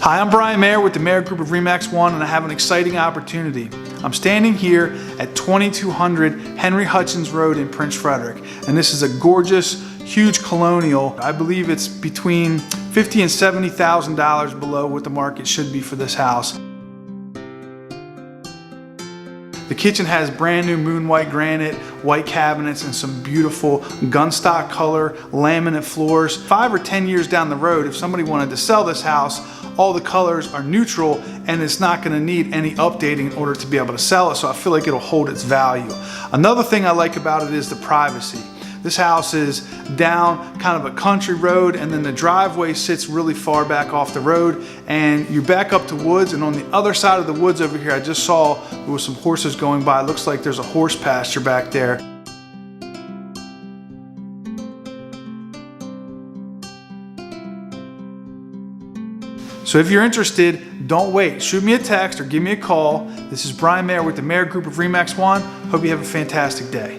Hi, I'm Brian Mayer with the Mayer Group of Remax One, and I have an exciting opportunity. I'm standing here at 2200 Henry Hutchins Road in Prince Frederick, and this is a gorgeous, huge colonial. I believe it's between $50,000 and $70,000 below what the market should be for this house. The kitchen has brand new moon white granite, white cabinets, and some beautiful gunstock color laminate floors. 5 or 10 years down the road, if somebody wanted to sell this house, all the colors are neutral and it's not going to need any updating in order to be able to sell it, so I feel like it'll hold its value. Another thing I like about it is the privacy. This house is down kind of a country road, and then the driveway sits really far back off the road, and you back up to woods, and on the other side of the woods over here, I just saw there were some horses going by. It looks like there's a horse pasture back there. So if you're interested, don't wait. Shoot me a text or give me a call. This is Brian Mayer with the Mayer Group of Remax One. Hope you have a fantastic day.